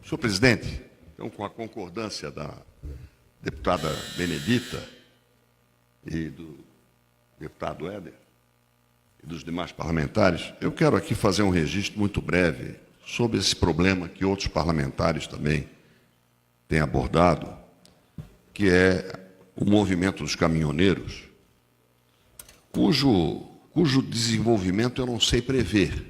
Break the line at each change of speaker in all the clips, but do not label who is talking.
Senhor presidente, então, com a concordância da deputada Benedita e do deputado Éder e dos demais parlamentares, eu quero aqui fazer um registro muito breve sobre esse problema que outros parlamentares também têm abordado, que é o movimento dos caminhoneiros, cujo desenvolvimento eu não sei prever,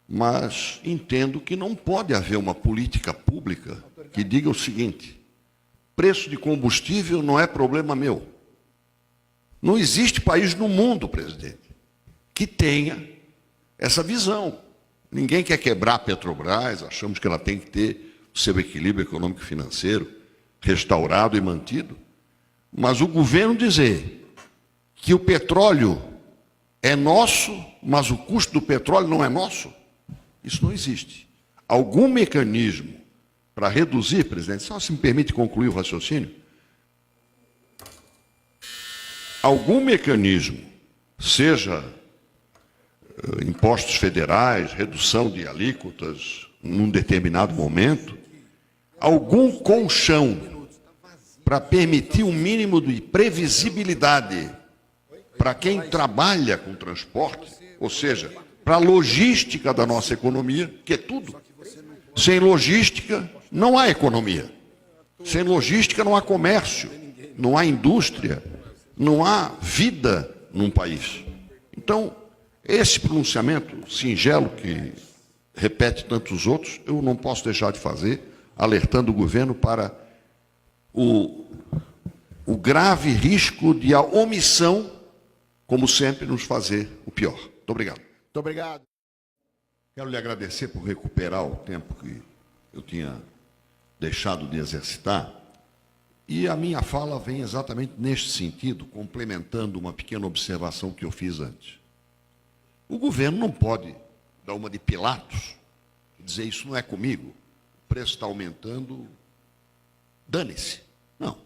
mas entendo que não pode haver uma política pública que diga o seguinte: preço de combustível não é problema meu. Não existe país no mundo, presidente, que tenha essa visão. Ninguém quer quebrar a Petrobras, achamos que ela tem que ter o seu equilíbrio econômico e financeiro restaurado e mantido, mas o governo dizer que o petróleo é nosso, mas o custo do petróleo não é nosso, isso não existe. Algum mecanismo para reduzir, presidente, só se me permite concluir o raciocínio, algum mecanismo, seja impostos federais, redução de alíquotas num determinado momento, algum colchão para permitir um mínimo de previsibilidade para quem trabalha com transporte, ou seja, para a logística da nossa economia, que é tudo. Sem logística não há economia. Sem logística não há comércio, não há indústria, não há vida num país. Então, esse pronunciamento singelo, que repete tantos outros, eu não posso deixar de fazer, alertando o governo para o grave risco de a omissão, como sempre, nos fazer o pior. Muito obrigado.
Muito obrigado.
Quero lhe agradecer por recuperar o tempo que eu tinha deixado de exercitar. E a minha fala vem exatamente neste sentido, complementando uma pequena observação que eu fiz antes. O governo não pode dar uma de Pilatos e dizer: isso não é comigo, o preço está aumentando, dane-se. Não.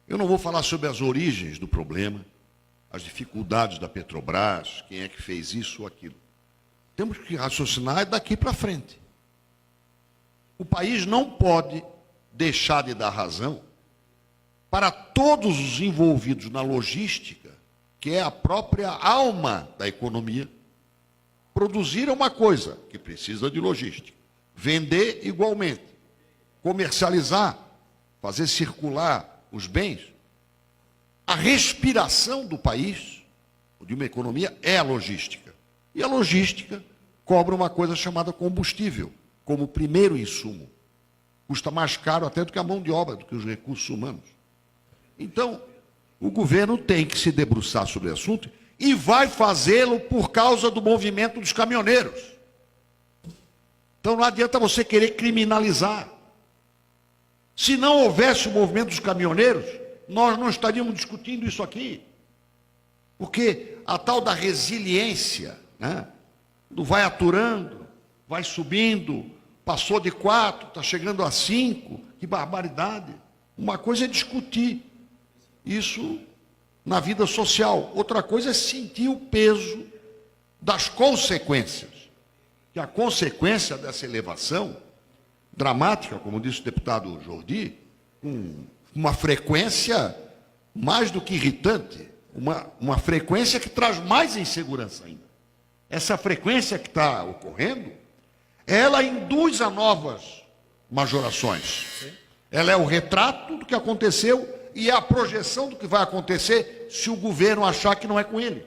Eu não vou falar sobre as origens do problema, as dificuldades da Petrobras, quem é que fez isso ou aquilo. Temos que raciocinar daqui para frente. O país não pode deixar de dar razão para todos os envolvidos na logística, que é a própria alma da economia, produzir uma coisa que precisa de logística, vender igualmente, comercializar, fazer circular os bens. A respiração do país, de uma economia, é a logística. E a logística cobra uma coisa chamada combustível, como primeiro insumo. Custa mais caro até do que a mão de obra, do que os recursos humanos. Então, o governo tem que se debruçar sobre o assunto e vai fazê-lo por causa do movimento dos caminhoneiros. Então, não adianta você querer criminalizar. Se não houvesse o movimento dos caminhoneiros, nós não estaríamos discutindo isso aqui. Porque a tal da resiliência, né, do vai aturando, vai subindo, passou de 4, está chegando a 5, que barbaridade. Uma coisa é discutir isso na vida social, outra coisa é sentir o peso das consequências. Que a consequência dessa elevação dramática, como disse o deputado Jordi, uma frequência mais do que irritante, uma frequência que traz mais insegurança ainda. Essa frequência que está ocorrendo, ela induz a novas majorações. Ela é o retrato do que aconteceu e é a projeção do que vai acontecer se o governo achar que não é com ele.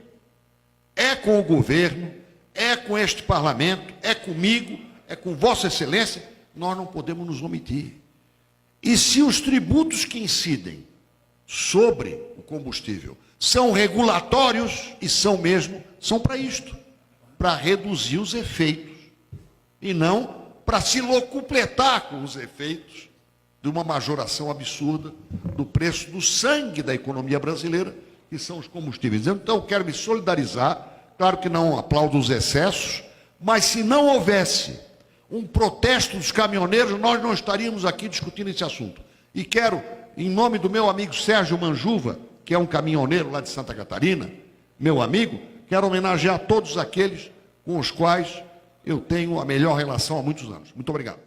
É com o governo, é com este parlamento, é comigo, é com Vossa Excelência, nós não podemos nos omitir. E se os tributos que incidem sobre o combustível são regulatórios, e são mesmo, são para isto, para reduzir os efeitos, e não para se locupletar com os efeitos de uma majoração absurda do preço do sangue da economia brasileira, que são os combustíveis. Então, eu quero me solidarizar, claro que não aplaudo os excessos, mas se não houvesse um protesto dos caminhoneiros, nós não estaríamos aqui discutindo esse assunto. E quero, em nome do meu amigo Sérgio Manjuva, que é um caminhoneiro lá de Santa Catarina, meu amigo, quero homenagear todos aqueles com os quais eu tenho a melhor relação há muitos anos. Muito obrigado.